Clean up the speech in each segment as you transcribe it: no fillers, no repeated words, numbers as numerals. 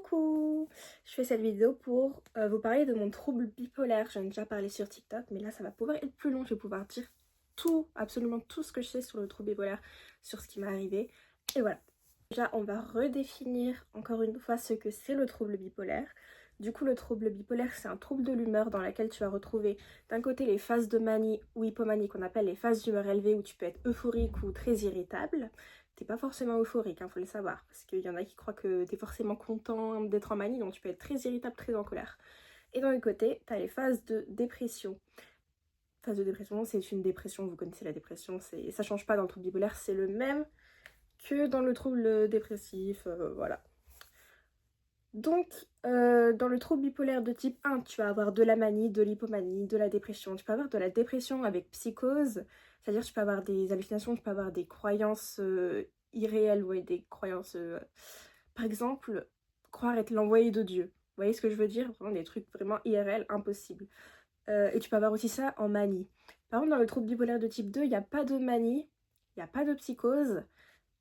Coucou! Je fais cette vidéo pour vous parler de mon trouble bipolaire. J'en ai déjà parlé sur TikTok, mais là ça va pouvoir être plus long. Je vais pouvoir dire tout, absolument tout ce que je sais sur le trouble bipolaire, sur ce qui m'est arrivé. Et voilà. Déjà, on va redéfinir encore une fois ce que c'est le trouble bipolaire. Du coup, le trouble bipolaire, c'est un trouble de l'humeur dans lequel tu vas retrouver d'un côté les phases de manie ou hypomanie qu'on appelle les phases d'humeur élevée où tu peux être euphorique ou très irritable. T'es pas forcément euphorique, faut le savoir, parce qu'il y en a qui croient que t'es forcément content d'être en manie, donc tu peux être très irritable, très en colère. Et d'un autre côté, t'as les phases de dépression. Phase de dépression, c'est une dépression, vous connaissez la dépression, ça change pas dans le trouble bipolaire, c'est le même que dans le trouble dépressif, voilà. Donc, dans le trouble bipolaire de type 1, tu vas avoir de la manie, de l'hypomanie, de la dépression. Tu peux avoir de la dépression avec psychose, c'est-à-dire tu peux avoir des hallucinations, tu peux avoir des croyances irréelles, ouais, des croyances, par exemple, croire être l'envoyé de Dieu. Vous voyez ce que je veux dire? Vraiment des trucs vraiment IRL, impossibles. Et tu peux avoir aussi ça en manie. Par contre, dans le trouble bipolaire de type 2, il n'y a pas de manie, il n'y a pas de psychose,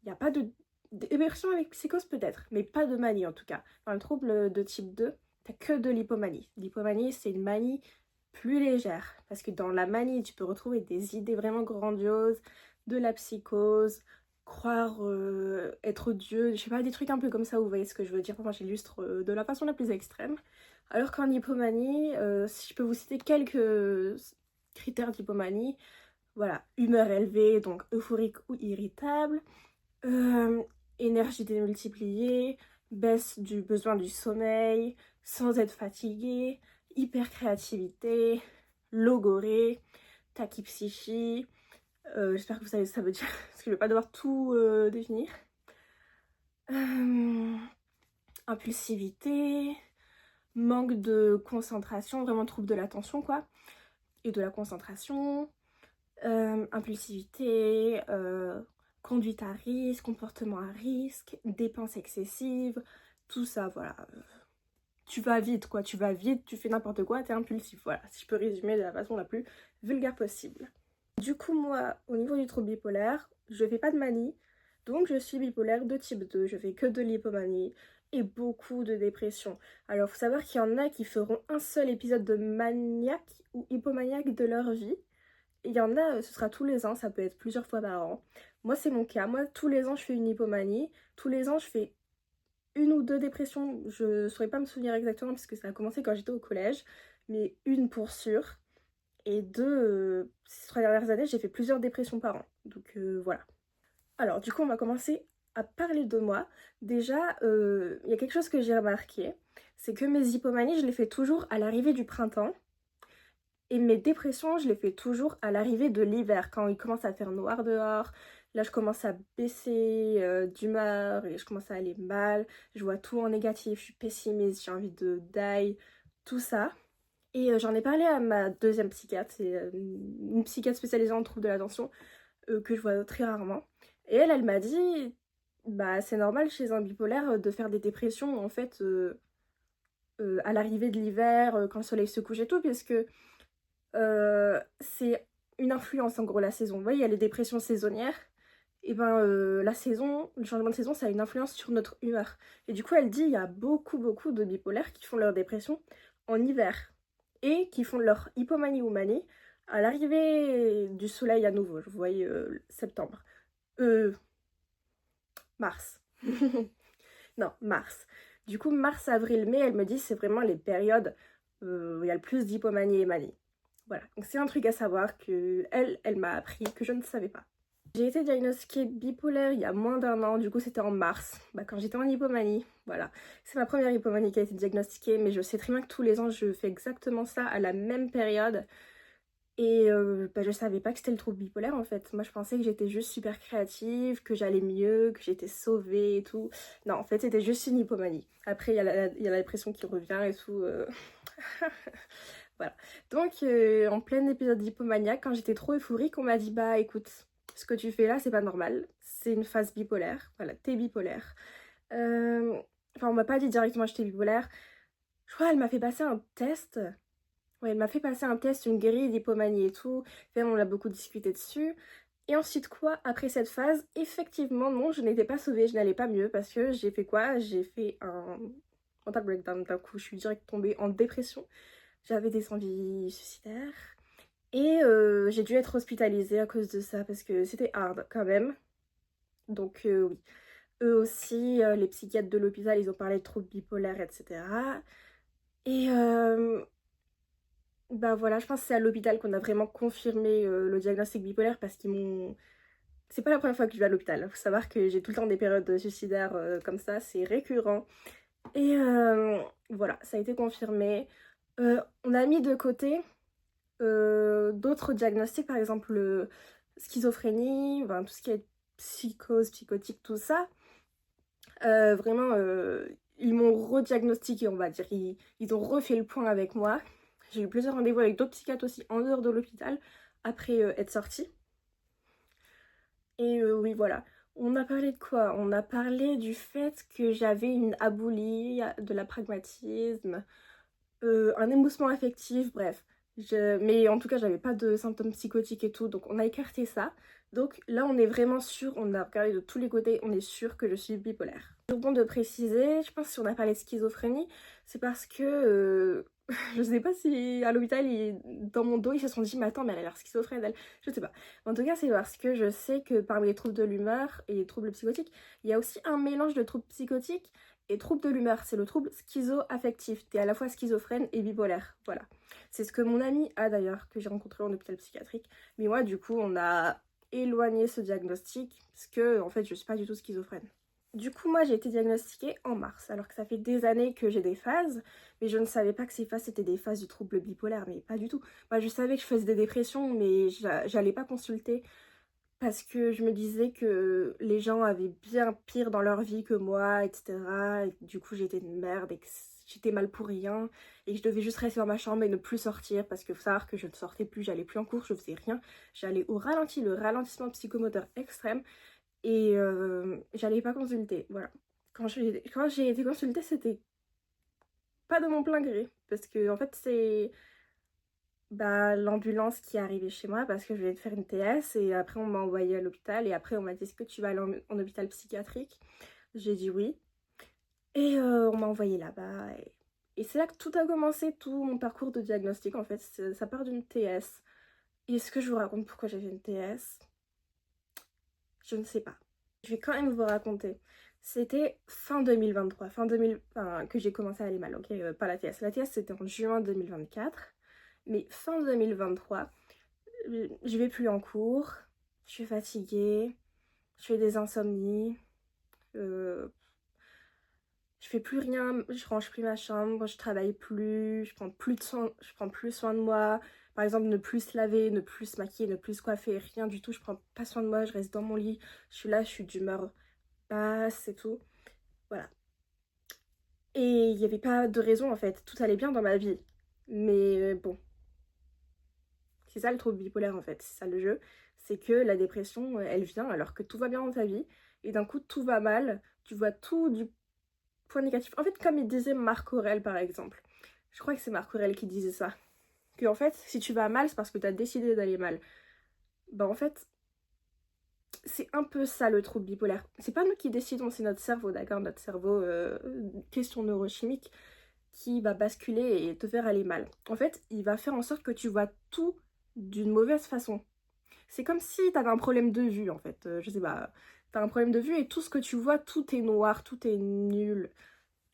il n'y a pas de dépression avec psychose peut-être, mais pas de manie en tout cas. Dans le trouble de type 2, t'as que de l'hypomanie. L'hypomanie, c'est une manie plus légère, parce que dans la manie, tu peux retrouver des idées vraiment grandioses, de la psychose, croire être Dieu, je sais pas, des trucs un peu comme ça, vous voyez ce que je veux dire. Enfin, j'illustre de la façon la plus extrême. Alors qu'en hypomanie, si je peux vous citer quelques critères d'hypomanie, voilà, humeur élevée, donc euphorique ou irritable, énergie démultipliée, baisse du besoin du sommeil, sans être fatigué, hypercréativité, logorée, tachypsychie, j'espère que vous savez ce que ça veut dire, parce que je ne vais pas devoir tout définir. Impulsivité, manque de concentration, vraiment trouble de l'attention quoi, et de la concentration, impulsivité, conduite à risque, comportement à risque, dépenses excessives, tout ça, voilà. Tu vas vite quoi, tu vas vite, tu fais n'importe quoi, t'es impulsif, voilà, si je peux résumer de la façon la plus vulgaire possible. Du coup, moi, au niveau du trouble bipolaire, je fais pas de manie, donc je suis bipolaire de type 2, je fais que de l'hypomanie et beaucoup de dépression. Alors, faut savoir qu'il y en a qui feront un seul épisode de maniaque ou hypomaniaque de leur vie. Il y en a, ce sera tous les ans, ça peut être plusieurs fois par an. Moi, c'est mon cas. Moi, tous les ans, je fais une hypomanie. Tous les ans, je fais une ou deux dépressions. Je ne saurais pas me souvenir exactement parce que ça a commencé quand j'étais au collège. Mais une pour sûr. Et deux, ces 3 dernières années, j'ai fait plusieurs dépressions par an. Donc voilà. Alors, du coup, on va commencer à parler de moi. Déjà, il y a quelque chose que j'ai remarqué. C'est que mes hypomanies, je les fais toujours à l'arrivée du printemps. Et mes dépressions, je les fais toujours à l'arrivée de l'hiver, quand il commence à faire noir dehors. Là, je commence à baisser d'humeur et je commence à aller mal. Je vois tout en négatif, je suis pessimiste, j'ai envie de die, tout ça. Et j'en ai parlé à ma deuxième psychiatre, c'est une psychiatre spécialisée en troubles de l'attention que je vois très rarement. Et elle m'a dit, bah c'est normal chez un bipolaire de faire des dépressions en fait à l'arrivée de l'hiver, quand le soleil se couche et tout, puisque c'est une influence en gros la saison. Vous voyez, il y a les dépressions saisonnières. Et ben la saison, le changement de saison, ça a une influence sur notre humeur. Et du coup, elle dit il y a beaucoup de bipolaires qui font leur dépression en hiver et qui font leur hypomanie ou manie à l'arrivée du soleil à nouveau. Vous voyez, septembre. Mars. Non, mars. Du coup, mars, avril, mai, elle me dit c'est vraiment les périodes où il y a le plus d'hypomanie et manie. Voilà, donc c'est un truc à savoir que elle m'a appris, que je ne savais pas. J'ai été diagnostiquée bipolaire il y a moins d'un an, du coup c'était en mars, quand j'étais en hypomanie, voilà. C'est ma première hypomanie qui a été diagnostiquée, mais je sais très bien que tous les ans je fais exactement ça à la même période. Et je savais pas que c'était le trouble bipolaire en fait. Moi je pensais que j'étais juste super créative, que j'allais mieux, que j'étais sauvée et tout. Non, en fait c'était juste une hypomanie. Après il y a la dépression qui revient et tout. Voilà. Donc en plein épisode d'hypomania, quand j'étais trop euphorique, on m'a dit bah écoute, ce que tu fais là c'est pas normal. C'est une phase bipolaire. Voilà, t'es bipolaire. Enfin on m'a pas dit directement que j'étais bipolaire. Je crois qu'elle m'a fait passer un test. Ouais, elle m'a fait passer un test, une grille d'hypomanie et tout. Enfin, on a beaucoup discuté dessus. Et ensuite quoi? Après cette phase, effectivement, non, je n'étais pas sauvée, je n'allais pas mieux parce que j'ai fait quoi? J'ai fait un mental breakdown, d'un coup je suis direct tombée en dépression. J'avais des envies suicidaires. Et j'ai dû être hospitalisée à cause de ça parce que c'était hard quand même. Donc oui, eux aussi, les psychiatres de l'hôpital, ils ont parlé de troubles bipolaires, etc. Et bah voilà, je pense que c'est à l'hôpital qu'on a vraiment confirmé le diagnostic bipolaire parce qu'ils m'ont... C'est pas la première fois que je vais à l'hôpital. Faut savoir que j'ai tout le temps des périodes suicidaires comme ça, c'est récurrent. Et voilà, ça a été confirmé. On a mis de côté d'autres diagnostics, par exemple schizophrénie, enfin, tout ce qui est psychose, psychotique, tout ça. Vraiment, ils m'ont rediagnostiqué, on va dire. Ils ont refait le point avec moi. J'ai eu plusieurs rendez-vous avec d'autres psychiatres aussi en dehors de l'hôpital après être sortie. Et oui, voilà. On a parlé de quoi? On a parlé du fait que j'avais une aboulie, de la pragmatisme, un émoussement affectif, bref. Mais en tout cas, j'avais pas de symptômes psychotiques et tout, donc on a écarté ça. Donc là, on est vraiment sûr, on a regardé de tous les côtés, on est sûr que je suis bipolaire. C'est bon de préciser, je pense que si on a parlé de schizophrénie, c'est parce que je sais pas si à l'hôpital, dans mon dos, ils se sont dit, mais attends, mais elle a l'air schizophrène, elle. Je sais pas. En tout cas, c'est parce que je sais que parmi les troubles de l'humeur et les troubles psychotiques, il y a aussi un mélange de troubles psychotiques et trouble de l'humeur, c'est le trouble schizo-affectif. T'es à la fois schizophrène et bipolaire, voilà. C'est ce que mon ami a d'ailleurs, que j'ai rencontré en hôpital psychiatrique. Mais moi, du coup, on a éloigné ce diagnostic, parce que, en fait, je suis pas du tout schizophrène. Du coup, moi, j'ai été diagnostiquée en mars, alors que ça fait des années que j'ai des phases, mais je ne savais pas que ces phases, c'était des phases du trouble bipolaire, mais pas du tout. Moi, je savais que je faisais des dépressions, mais j'allais pas consulter parce que je me disais que les gens avaient bien pire dans leur vie que moi, etc. Et du coup, j'étais une merde et que j'étais mal pour rien et que je devais juste rester dans ma chambre et ne plus sortir parce que faut savoir que je ne sortais plus, j'allais plus en cours, je faisais rien. J'allais au ralenti, le ralentissement psychomoteur extrême et j'allais pas consulter. Voilà. Quand j'ai été consultée, c'était pas de mon plein gré parce que en fait, c'est bah, l'ambulance qui est arrivée chez moi parce que je venais de faire une TS et après on m'a envoyée à l'hôpital et après on m'a dit est-ce que tu vas aller en hôpital psychiatrique? J'ai dit oui et on m'a envoyée là-bas et c'est là que tout a commencé, tout mon parcours de diagnostic en fait, ça part d'une TS. Et est-ce que je vous raconte pourquoi j'ai fait une TS? Je ne sais pas. Je vais quand même vous raconter. C'était fin 2023, fin 2000, enfin, que j'ai commencé à aller mal, ok? Pas la TS. La TS c'était en juin 2024. Mais fin 2023, je vais plus en cours, je suis fatiguée, je fais des insomnies, euh, je fais plus rien, je range plus ma chambre, je travaille plus, je prends plus soin de moi. Par exemple, ne plus se laver, ne plus se maquiller, ne plus se coiffer, rien du tout, je prends pas soin de moi, je reste dans mon lit, je suis là, je suis d'humeur basse et tout. Voilà. Et il n'y avait pas de raison en fait, tout allait bien dans ma vie. Mais bon, c'est ça le trouble bipolaire en fait, c'est ça le jeu. C'est que la dépression, elle vient alors que tout va bien dans ta vie. Et d'un coup, tout va mal. Tu vois tout du point négatif. En fait, comme il disait Marc Aurèle par exemple. Je crois que c'est Marc Aurèle qui disait ça. Que en fait, si tu vas mal, c'est parce que tu as décidé d'aller mal. Bah en fait, c'est un peu ça le trouble bipolaire. C'est pas nous qui décidons, c'est notre cerveau, d'accord? Notre cerveau, question neurochimique, qui va basculer et te faire aller mal. En fait, il va faire en sorte que tu vois tout d'une mauvaise façon. C'est comme si t'avais un problème de vue en fait. Je sais pas, t'as un problème de vue et tout ce que tu vois, tout est noir, tout est nul.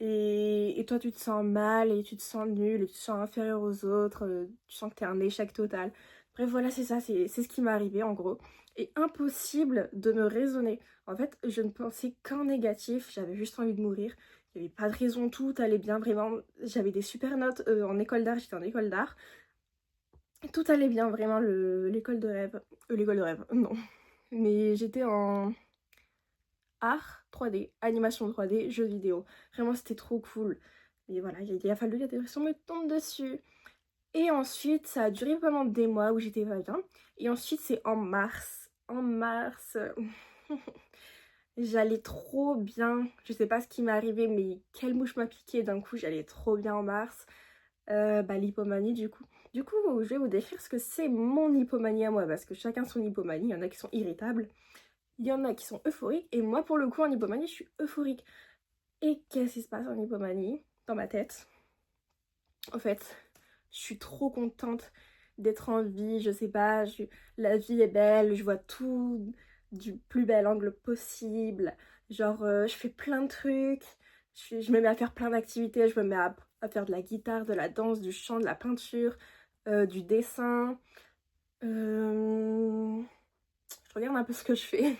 Et toi tu te sens mal et tu te sens nul et tu te sens inférieur aux autres, tu sens que t'es un échec total. Bref voilà c'est ça, c'est ce qui m'est arrivé en gros. Et impossible de me raisonner. En fait je ne pensais qu'en négatif, j'avais juste envie de mourir. Il n'y avait pas de raison, tout allait bien vraiment. J'avais des super notes en école d'art, j'étais en école d'art. Tout allait bien, vraiment, l'école de rêve. L'école de rêve, non. Mais j'étais en art 3D, animation 3D, jeux vidéo. Vraiment, c'était trop cool. Mais voilà, il a fallu que la dépression me tombe dessus. Et ensuite, ça a duré pendant des mois où j'étais pas bien. Et ensuite, c'est en mars. En mars, j'allais trop bien. Je sais pas ce qui m'est arrivé, mais quelle mouche m'a piqué. D'un coup, j'allais trop bien en mars. Bah, l'hypomanie du coup. Du coup, je vais vous décrire ce que c'est mon hypomanie à moi, parce que chacun son hypomanie, il y en a qui sont irritables, il y en a qui sont euphoriques, et moi pour le coup en hypomanie je suis euphorique. Et qu'est-ce qui se passe en hypomanie dans ma tête? En fait, je suis trop contente d'être en vie, je sais pas, la vie est belle, je vois tout du plus bel angle possible. Genre, je fais plein de trucs, je me mets à faire plein d'activités, je me mets à faire de la guitare, de la danse, du chant, de la peinture, du dessin. Je regarde un peu ce que je fais.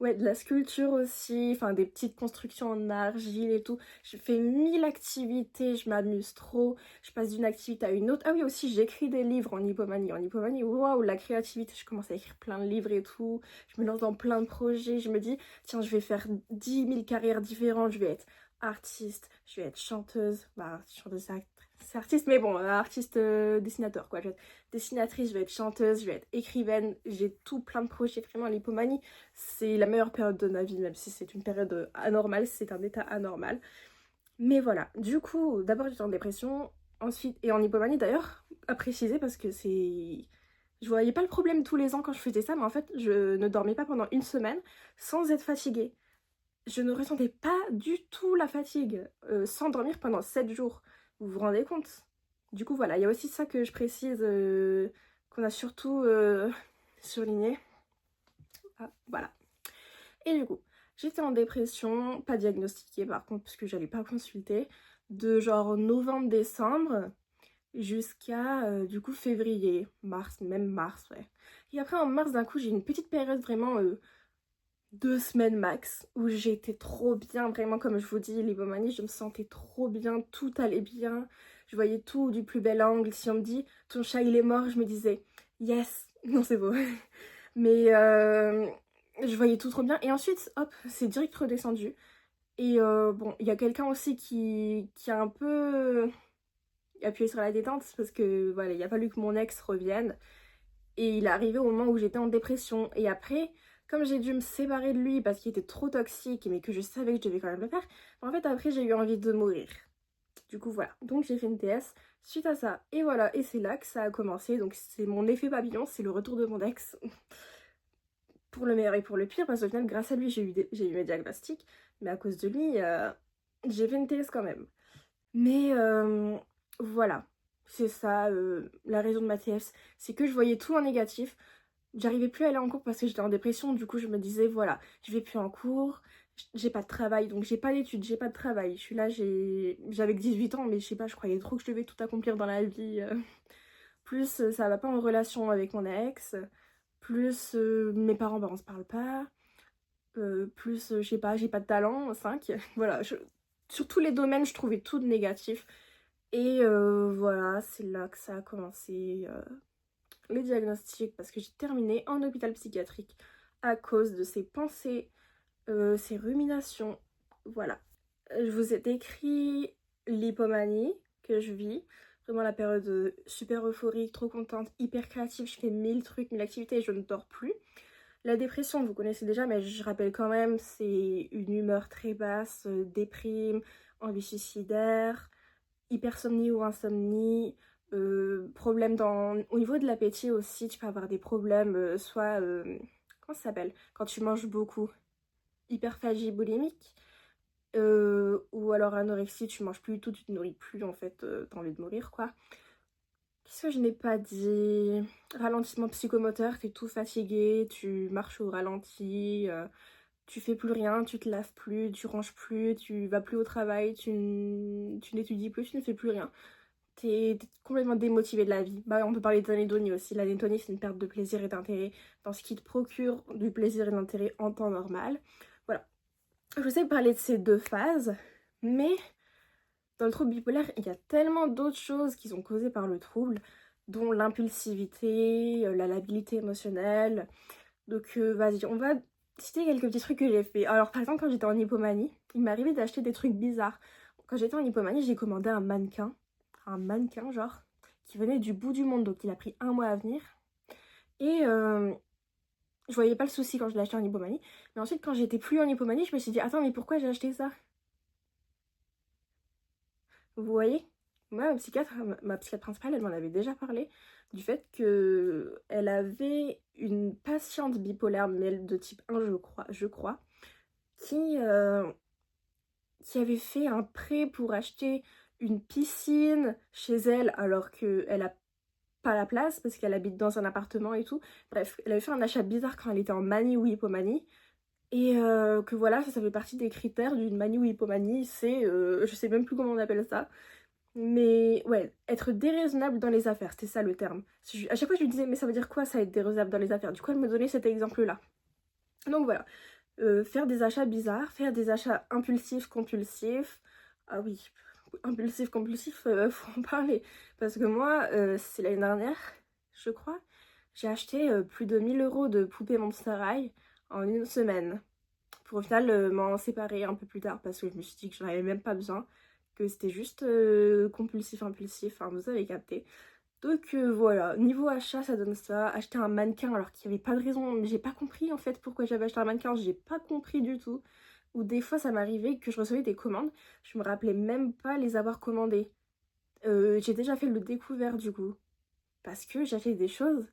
Ouais, de la sculpture aussi, enfin des petites constructions en argile et tout. Je fais 1000 activités, je m'amuse trop. Je passe d'une activité à une autre. Ah oui, aussi, j'écris des livres en hypomanie. En hypomanie, waouh, la créativité, je commence à écrire plein de livres et tout. Je me lance dans plein de projets. Je me dis, tiens, je vais faire 10 000 carrières différentes. Je vais être artiste, je vais être chanteuse. Bah, chanteuse, c'est artiste, mais bon, artiste dessinateur, quoi. Je vais être dessinatrice, je vais être chanteuse, je vais être écrivaine. J'ai tout plein de projets, vraiment, l'hypomanie. C'est la meilleure période de ma vie, même si c'est une période anormale, c'est un état anormal. Mais voilà, du coup, d'abord j'étais en dépression, ensuite, et en hypomanie d'ailleurs, à préciser parce que c'est... Je voyais pas le problème tous les ans quand je faisais ça, mais en fait, je ne dormais pas pendant une semaine sans être fatiguée. Je ne ressentais pas du tout la fatigue, sans dormir pendant 7 jours. Vous vous rendez compte? Du coup, voilà, il y a aussi ça que je précise, qu'on a surtout surligné. Ah, voilà. Et du coup, j'étais en dépression, pas diagnostiquée par contre, parce que j'allais pas consulter, de genre novembre-décembre jusqu'à du coup février, mars, même mars, ouais. Et après en mars, d'un coup, j'ai une petite période vraiment 2 semaines max où j'étais trop bien, vraiment comme je vous dis, l'hypomanie, je me sentais trop bien, tout allait bien, je voyais tout du plus bel angle. Si on me dit ton chat il est mort, je me disais yes, non c'est beau. Mais je voyais tout trop bien. Et ensuite, hop, c'est direct redescendu. Et bon, il y a quelqu'un aussi qui a un peu appuyé sur la détente parce que voilà, il a fallu que mon ex revienne. Et il est arrivé au moment où j'étais en dépression. Et après, comme j'ai dû me séparer de lui parce qu'il était trop toxique, mais que je savais que je devais quand même le faire, en fait, après, j'ai eu envie de mourir. Du coup, voilà. Donc, j'ai fait une TS suite à ça. Et voilà. Et c'est là que ça a commencé. Donc, c'est mon effet papillon, c'est le retour de mon ex. Pour le meilleur et pour le pire, parce qu'au final, grâce à lui, j'ai eu mes diagnostics, mais à cause de lui, j'ai fait une TS quand même. Mais voilà, c'est ça, la raison de ma TS, c'est que je voyais tout en négatif. J'arrivais plus à aller en cours parce que j'étais en dépression, du coup je me disais, voilà, je vais plus en cours, j'ai pas de travail, donc j'ai pas d'études, j'ai pas de travail. Je suis là, j'avais que 18 ans, mais je sais pas, je croyais trop que je devais tout accomplir dans la vie. Plus ça va pas en relation avec mon ex. Plus mes parents, bah, on se parle pas. Plus, je sais pas, j'ai pas de talent, 5. Voilà, sur tous les domaines, je trouvais tout de négatif. Et voilà, c'est là que ça a commencé, les diagnostics, parce que j'ai terminé en hôpital psychiatrique à cause de ces pensées, ces ruminations. Voilà. Je vous ai décrit l'hypomanie que je vis. Vraiment la période super euphorique, trop contente, hyper créative. Je fais 1000 trucs, 1000 activités et je ne dors plus. La dépression, vous connaissez déjà, mais je rappelle quand même, c'est une humeur très basse, déprime, envie suicidaire, hypersomnie ou insomnie, problème au niveau de l'appétit aussi, tu peux avoir des problèmes, soit, comment ça s'appelle? Quand tu manges beaucoup, hyperphagie boulimique, ou alors anorexie, tu manges plus du tout, tu te nourris plus en fait, t'as envie de mourir quoi. Qu'est-ce que je n'ai pas dit? Ralentissement psychomoteur, t'es tout fatigué, tu marches au ralenti, tu fais plus rien, tu te laves plus, tu ranges plus, tu vas plus au travail, tu n'étudies plus, tu ne fais plus rien. T'es complètement démotivé de la vie. Bah, on peut parler d'anédonie aussi. L'anédonie, c'est une perte de plaisir et d'intérêt dans ce qui te procure du plaisir et de l'intérêt en temps normal. Voilà. Je sais parler de ces deux phases, mais dans le trouble bipolaire, il y a tellement d'autres choses qui sont causées par le trouble, dont l'impulsivité, la labilité émotionnelle. Donc vas-y, on va citer quelques petits trucs que j'ai fait. Alors par exemple, quand j'étais en hypomanie, il m'est arrivé d'acheter des trucs bizarres. Quand j'étais en hypomanie, j'ai commandé un mannequin genre, qui venait du bout du monde, donc il a pris 1 mois à venir. Et je voyais pas le souci quand je l'ai acheté en hypomanie. Mais ensuite, quand j'étais plus en hypomanie, je me suis dit, attends, mais pourquoi j'ai acheté ça? Vous voyez? Moi, ma psychiatre principale, elle m'en avait déjà parlé du fait que elle avait une patiente bipolaire, mais elle de type 1, je crois, qui qui avait fait un prêt pour acheter une piscine chez elle alors qu'elle a pas la place parce qu'elle habite dans un appartement et tout. Bref, elle avait fait un achat bizarre quand elle était en manie ou hypomanie. Et que voilà, ça fait partie des critères d'une manie ou hypomanie, c'est, je sais même plus comment on appelle ça, mais ouais, être déraisonnable dans les affaires, c'était ça le terme. À chaque fois je lui disais, mais ça veut dire quoi ça être déraisonnable dans les affaires? Du coup elle me donnait cet exemple-là. Donc voilà, faire des achats bizarres, faire des achats impulsifs, compulsifs, ah oui, impulsif, compulsif, faut en parler. Parce que moi, c'est l'année dernière, je crois, j'ai acheté plus de 1 000 € de poupées Monster High en une semaine. Pour au final m'en séparer un peu plus tard parce que je me suis dit que j'en avais même pas besoin, que c'était juste compulsif, impulsif, enfin vous avez capté. Donc voilà, niveau achat ça donne ça. Acheter un mannequin alors qu'il n'y avait pas de raison, j'ai pas compris en fait pourquoi j'avais acheté un mannequin, j'ai pas compris du tout. Ou des fois ça m'arrivait que je recevais des commandes, je me rappelais même pas les avoir commandées. J'ai déjà fait le découvert du coup, parce que j'achetais des choses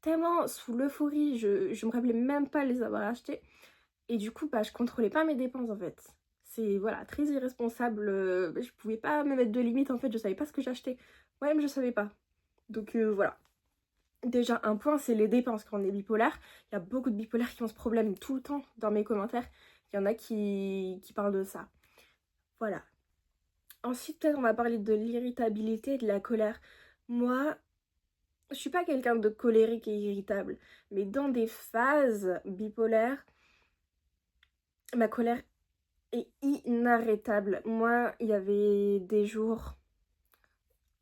tellement sous l'euphorie, je me rappelais même pas les avoir achetées. Et du coup, bah, je contrôlais pas mes dépenses en fait. C'est voilà, très irresponsable. Je pouvais pas me mettre de limites en fait, je savais pas ce que j'achetais. Moi-même, je savais pas. Donc voilà. Déjà, un point, c'est les dépenses quand on est bipolaire. Il y a beaucoup de bipolaires qui ont ce problème tout le temps dans mes commentaires. Il y en a qui parlent de ça. Voilà. Ensuite, peut-être on va parler de l'irritabilité et de la colère. Moi, je suis pas quelqu'un de colérique et irritable, mais dans des phases bipolaires, ma colère est inarrêtable. Moi, il y avait des jours,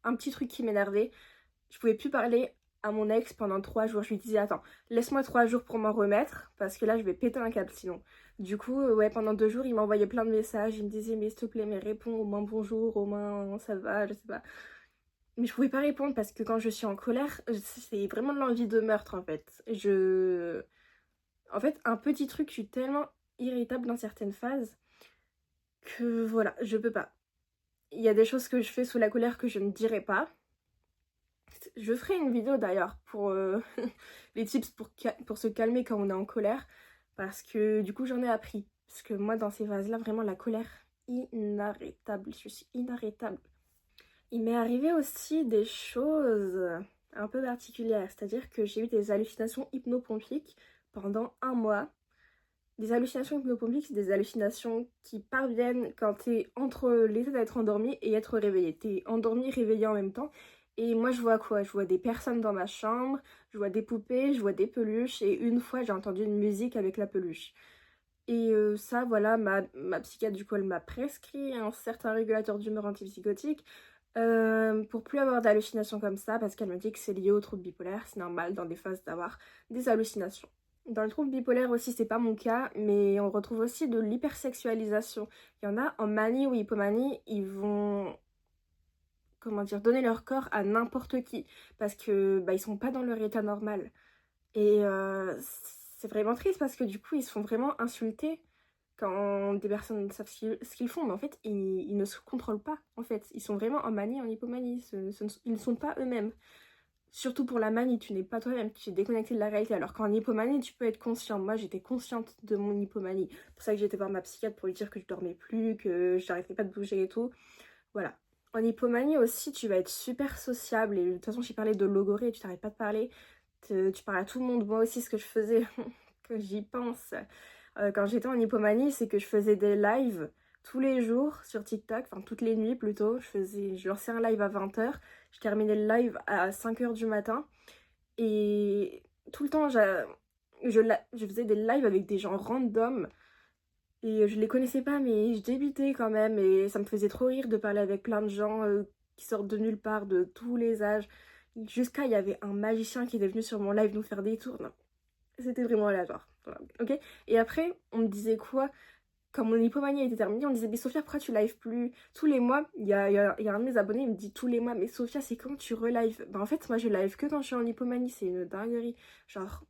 un petit truc qui m'énervait. Je pouvais plus parler à mon ex pendant 3 jours. Je lui disais, attends, laisse-moi 3 jours pour m'en remettre, parce que là, je vais péter un câble sinon. Du coup, ouais, pendant 2 jours, il m'envoyait plein de messages. Il me disait, mais s'il te plaît, mais réponds au moins bonjour, au moins ça va, je sais pas. Mais je pouvais pas répondre parce que quand je suis en colère, c'est vraiment de l'envie de meurtre en fait. En fait, un petit truc, je suis tellement irritable dans certaines phases que voilà, je peux pas. Il y a des choses que je fais sous la colère que je ne dirai pas. Je ferai une vidéo d'ailleurs pour les tips pour se calmer quand on est en colère. Parce que du coup j'en ai appris. Parce que moi dans ces phases-là, vraiment la colère inarrêtable. Je suis inarrêtable. Il m'est arrivé aussi des choses un peu particulières. C'est-à-dire que j'ai eu des hallucinations hypnopompiques pendant un mois. Des hallucinations hypnopompiques, c'est des hallucinations qui parviennent quand t'es entre l'état d'être endormi et être réveillé. T'es endormi, réveillé en même temps. Et moi, je vois quoi? Je vois des personnes dans ma chambre, je vois des poupées, je vois des peluches. Et une fois, j'ai entendu une musique avec la peluche. Et ça, voilà, ma psychiatre, du coup, elle m'a prescrit un certain régulateur d'humeur antipsychotique pour plus avoir d'hallucinations comme ça, parce qu'elle me dit que c'est lié au trouble bipolaire. C'est normal dans des phases d'avoir des hallucinations. Dans le trouble bipolaire aussi, c'est pas mon cas, mais on retrouve aussi de l'hypersexualisation. Il y en a en manie ou hypomanie, ils vont, comment dire, donner leur corps à n'importe qui, parce que bah, ils sont pas dans leur état normal. Et c'est vraiment triste parce que du coup, ils se font vraiment insulter quand des personnes savent ce qu'ils font, mais en fait, ils ne se contrôlent pas, en fait. Ils sont vraiment en manie, en hypomanie, ils ne sont pas eux-mêmes. Surtout pour la manie, tu n'es pas toi-même, tu es déconnecté de la réalité. Alors qu'en hypomanie, tu peux être conscient. Moi, j'étais consciente de mon hypomanie. C'est pour ça que j'étais voir ma psychiatre pour lui dire que je dormais plus, que je n'arrêtais pas de bouger et tout. Voilà. En hypomanie aussi, tu vas être super sociable. Et de toute façon, j'ai parlé de logorée, tu t'arrêtes pas de parler. Tu parles à tout le monde. Moi aussi, ce que je faisais, que j'y pense, quand j'étais en hypomanie, c'est que je faisais des lives tous les jours sur TikTok, enfin toutes les nuits plutôt. Je lançais un live à 20 h, je terminais le live à 5 h du matin. Et tout le temps, je faisais des lives avec des gens random. Et je les connaissais pas, mais je débutais quand même. Et ça me faisait trop rire de parler avec plein de gens qui sortent de nulle part, de tous les âges. Jusqu'à, il y avait un magicien qui était venu sur mon live nous faire des tours. Non, c'était vraiment aléatoire. Voilà. Ok. Et après, on me disait quoi? Quand mon hypomanie était terminée, on me disait, mais Sophia, pourquoi tu lives plus? Tous les mois, il y a un de mes abonnés, il me dit tous les mois, mais Sophia, c'est quand tu relives? Bah en fait, moi, je live que quand je suis en hypomanie, c'est une dinguerie. Genre,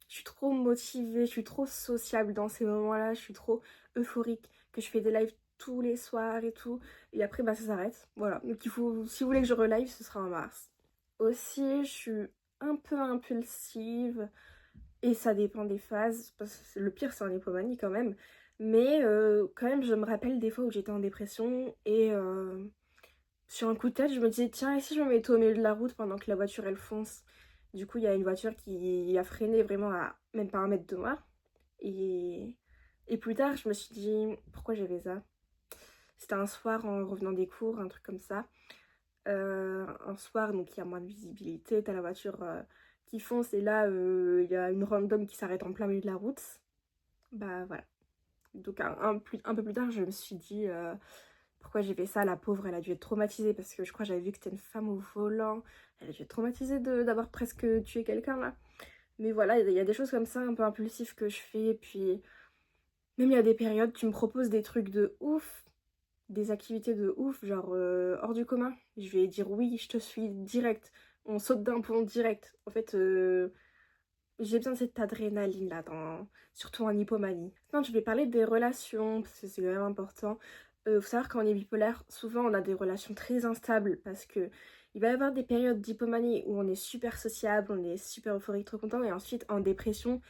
je suis trop motivée, je suis trop sociable dans ces moments-là, je suis trop euphorique, que je fais des lives tous les soirs et tout. Et après, bah ça s'arrête. Voilà. Donc si vous voulez que je relive, ce sera en mars. Aussi, je suis un peu impulsive. Et ça dépend des phases, parce que le pire c'est en hypomanie quand même. Mais quand même, je me rappelle des fois où j'étais en dépression et sur un coup de tête, je me disais, tiens, et si je me mettais au milieu de la route pendant que la voiture elle fonce? Du coup, il y a une voiture qui a freiné vraiment à même pas 1 mètre de moi. Et, et plus tard, je me suis dit, pourquoi j'ai fait ça? C'était un soir en revenant des cours, un truc comme ça. Un soir, donc il y a moins de visibilité, t'as la voiture qui fonce et là, il y a une random qui s'arrête en plein milieu de la route. Bah voilà. Donc un peu plus tard, je me suis dit pourquoi j'ai fait ça. La pauvre, elle a dû être traumatisée parce que je crois que j'avais vu que c'était une femme au volant. Elle a dû être traumatisée d'avoir presque tué quelqu'un là. Mais voilà, il y a des choses comme ça un peu impulsives que je fais. Et puis même il y a des périodes, tu me proposes des trucs de ouf, des activités de ouf, genre hors du commun. Je vais dire oui, je te suis direct. On saute d'un pont direct. En fait, j'ai besoin de cette adrénaline là, surtout en hypomanie. Maintenant, je vais parler des relations, parce que c'est quand même important. Faut savoir quand on est bipolaire, souvent on a des relations très instables parce que il va y avoir des périodes d'hypomanie où on est super sociable, on est super euphorique, trop content, et ensuite en dépression,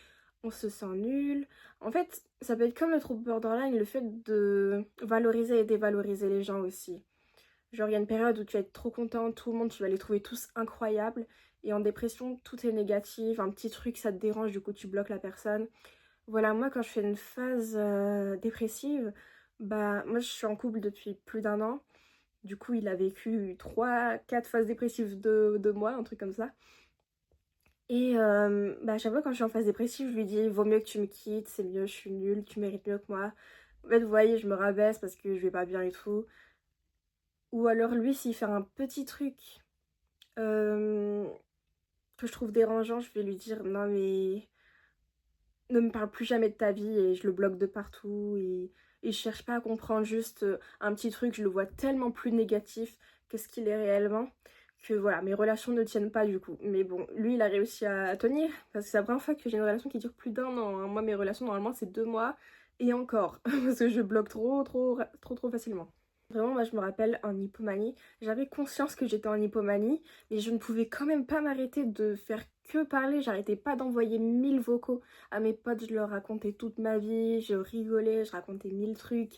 on se sent nul. En fait, ça peut être comme le trouble borderline, le fait de valoriser et dévaloriser les gens aussi. Genre, il y a une période où tu vas être trop content, tout le monde, tu vas les trouver tous incroyables. Et en dépression, tout est négatif, un petit truc, ça te dérange, du coup, tu bloques la personne. Voilà, moi, quand je fais une phase dépressive, bah, moi, je suis en couple depuis plus d'1 an. Du coup, il a vécu 3, 4 phases dépressives de moi, un truc comme ça. Et bah, à chaque fois, quand je suis en phase dépressive, je lui dis, vaut mieux que tu me quittes, c'est mieux, je suis nulle, tu mérites mieux que moi. En fait, vous voyez, je me rabaisse parce que je vais pas bien et tout. Ou alors, lui, s'il fait un petit truc euh, que je trouve dérangeant, je vais lui dire non mais ne me parle plus jamais de ta vie et je le bloque de partout et je cherche pas à comprendre juste un petit truc, je le vois tellement plus négatif que ce qu'il est réellement que voilà, mes relations ne tiennent pas du coup. Mais bon, lui il a réussi à tenir parce que c'est la première fois que j'ai une relation qui dure plus d'1 an, hein. Moi mes relations normalement c'est 2 mois et encore parce que je bloque trop facilement. Vraiment, moi je me rappelle en hypomanie, j'avais conscience que j'étais en hypomanie, mais je ne pouvais quand même pas m'arrêter de faire que parler. J'arrêtais pas d'envoyer 1000 vocaux à mes potes, je leur racontais toute ma vie, je rigolais, je racontais 1000 trucs.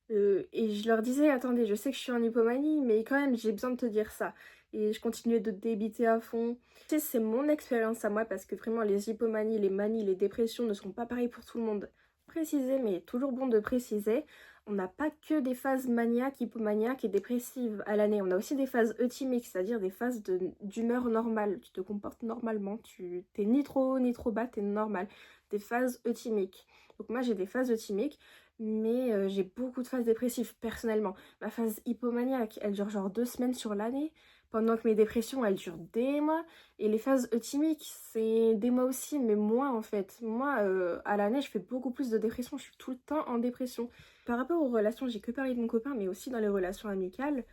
Et je leur disais, attendez, je sais que je suis en hypomanie, mais quand même j'ai besoin de te dire ça. Et je continuais de débiter à fond. Tu sais, c'est mon expérience à moi parce que vraiment les hypomanies, les manies, les dépressions ne sont pas pareilles pour tout le monde. Préciser, mais toujours bon de préciser. On n'a pas que des phases maniaques, hypomaniaques et dépressives à l'année. On a aussi des phases euthymiques, c'est-à-dire des phases d'humeur normale. Tu te comportes normalement, tu t'es ni trop haut ni trop bas, t'es normal. Des phases euthymiques. Donc moi j'ai des phases euthymiques, mais j'ai beaucoup de phases dépressives personnellement. Ma phase hypomaniaque, elle dure genre 2 semaines sur l'année, pendant que mes dépressions, elles durent des mois. Et les phases euthymiques, c'est des mois aussi, mais moins en fait. Moi, à l'année, je fais beaucoup plus de dépression, je suis tout le temps en dépression. Par rapport aux relations, j'ai que parlé de mon copain, mais aussi dans les relations amicales,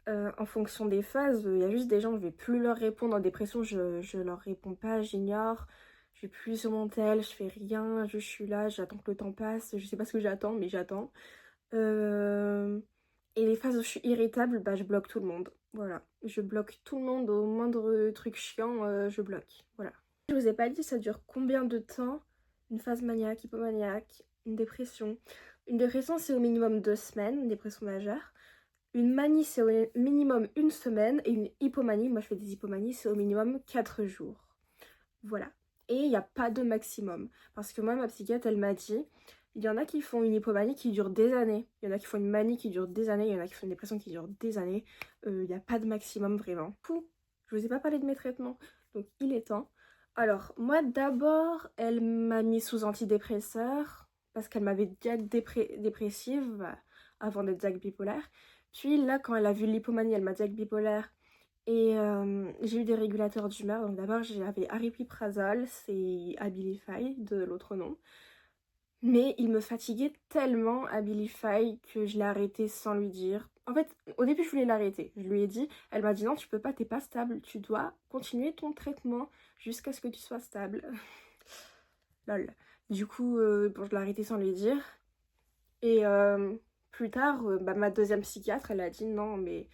en fonction des phases, il y a juste des gens, je vais plus leur répondre en dépression, je leur réponds pas, j'ignore, je vais plus sur mon tel, je fais rien, je suis là, j'attends que le temps passe, je sais pas ce que j'attends, mais j'attends. Euh, Et les phases où je suis irritable, bah je bloque tout le monde. Voilà, je bloque tout le monde au moindre truc chiant, je bloque. Voilà. Je vous ai pas dit ça dure combien de temps une phase maniaque, hypomaniaque, une dépression. Une dépression c'est au minimum 2 semaines, une dépression majeure. Une manie c'est au minimum 1 semaine et une hypomanie, moi je fais des hypomanies, c'est au minimum 4 jours. Voilà. Et il n'y a pas de maximum. Parce que moi, ma psychiatre, elle m'a dit, il y en a qui font une hypomanie qui dure des années. Il y en a qui font une manie qui dure des années. Il y en a qui font une dépression qui dure des années. Il n'y a pas de maximum vraiment. Pouh, je vous ai pas parlé de mes traitements. Donc il est temps. Alors, moi d'abord, elle m'a mis sous antidépresseur. Parce qu'elle m'avait diag dépressive avant d'être diag bipolaire. Puis là, quand elle a vu l'hypomanie, elle m'a diag bipolaire. Et j'ai eu des régulateurs d'humeur. Donc d'abord j'avais aripiprazole, c'est Abilify de l'autre nom. Mais il me fatiguait tellement Abilify que je l'ai arrêté sans lui dire. En fait, au début je voulais l'arrêter. Je lui ai dit, elle m'a dit non tu peux pas, t'es pas stable. Tu dois continuer ton traitement jusqu'à ce que tu sois stable. Lol. Du coup, bon, je l'ai arrêté sans lui dire. Et plus tard, bah, ma deuxième psychiatre, elle a dit non mais...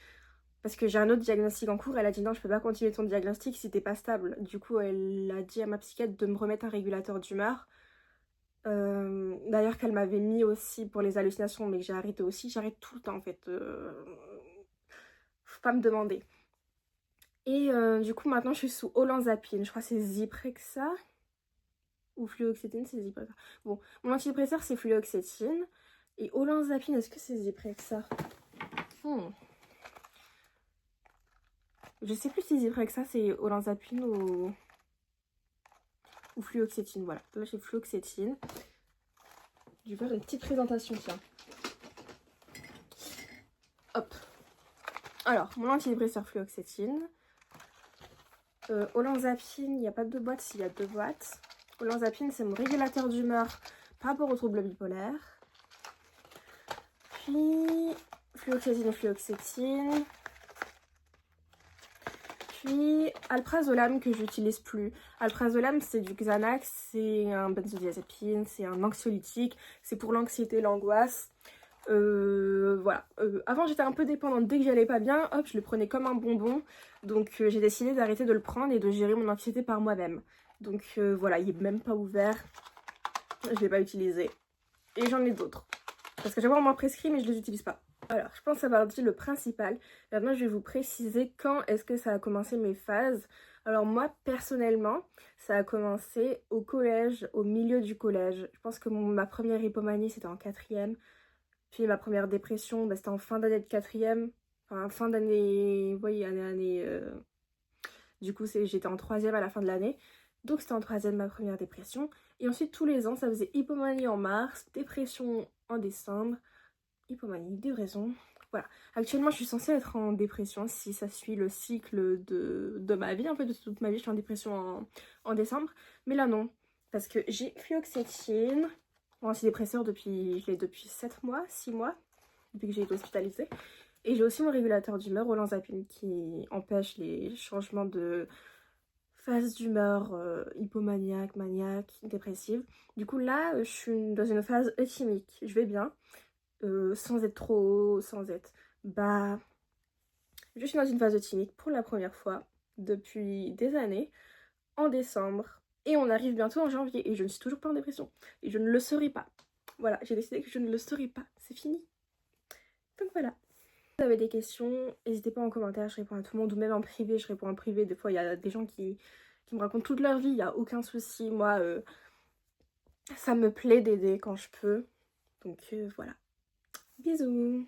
Parce que j'ai un autre diagnostic en cours, elle a dit non, je peux pas continuer ton diagnostic si t'es pas stable. Du coup, elle a dit à ma psychiatre de me remettre un régulateur d'humeur. D'ailleurs qu'elle m'avait mis aussi pour les hallucinations, mais que j'ai arrêté aussi. J'arrête tout le temps en fait. Faut pas me demander. Et du coup maintenant je suis sous olanzapine. Je crois que c'est Zyprexa. Ou fluoxétine, c'est Zyprexa. Bon, mon antidépresseur c'est fluoxétine. Et olanzapine, est-ce que c'est Zyprexa? Je sais plus si Zyprexa c'est olanzapine ou fluoxétine. Voilà, là j'ai fluoxétine. Je vais faire une petite présentation, tiens. Hop. Alors, mon antidépresseur fluoxétine. Olanzapine, il n'y a pas deux boîtes, s'il y a deux boîtes. Olanzapine, c'est mon régulateur d'humeur par rapport au trouble bipolaire. Puis, fluoxétine et fluoxétine. Puis, alprazolam que j'utilise plus. Alprazolam, c'est du Xanax, c'est un benzodiazépine, c'est un anxiolytique, c'est pour l'anxiété, l'angoisse. Voilà. Avant, j'étais un peu dépendante. Dès que j'allais pas bien, hop, je le prenais comme un bonbon. Donc, j'ai décidé d'arrêter de le prendre et de gérer mon anxiété par moi-même. Donc, voilà, il est même pas ouvert. Je l'ai pas utilisé. Et j'en ai d'autres. Parce que j'avais moins prescrit, mais je les utilise pas. Alors, je pense avoir dit le principal. Maintenant, je vais vous préciser quand est-ce que ça a commencé mes phases. Alors moi, personnellement, ça a commencé au collège, au milieu du collège. Je pense que ma première hypomanie, c'était en 4e. Puis ma première dépression, bah, c'était en fin d'année de 4e. Enfin, fin d'année, vous voyez, année. Du coup, j'étais en 3e à la fin de l'année. Donc c'était en 3e ma première dépression. Et ensuite, tous les ans, ça faisait hypomanie en mars, dépression en décembre, hypomanie, livraison. Voilà. Actuellement, je suis censée être en dépression si ça suit le cycle de ma vie. En fait, de toute ma vie, je suis en dépression en décembre. Mais là, non. Parce que j'ai fluoxétine, mon antidépresseur je l'ai depuis 7 mois, 6 mois, depuis que j'ai été hospitalisée. Et j'ai aussi mon régulateur d'humeur, olanzapine, qui empêche les changements de phase d'humeur hypomaniaque, maniaque, dépressive. Du coup, là, je suis dans une phase euthymique. Je vais bien. Sans être trop haut, sans être bas. Je suis dans une phase euthymique pour la première fois depuis des années, en décembre. Et on arrive bientôt en janvier et je ne suis toujours pas en dépression. Et je ne le serai pas. Voilà, j'ai décidé que je ne le serai pas. C'est fini. Donc voilà. Si vous avez des questions, n'hésitez pas en commentaire, je réponds à tout le monde. Ou même en privé, je réponds en privé. Des fois, il y a des gens qui me racontent toute leur vie. Il n'y a aucun souci. Moi, ça me plaît d'aider quand je peux. Donc voilà. Bisous.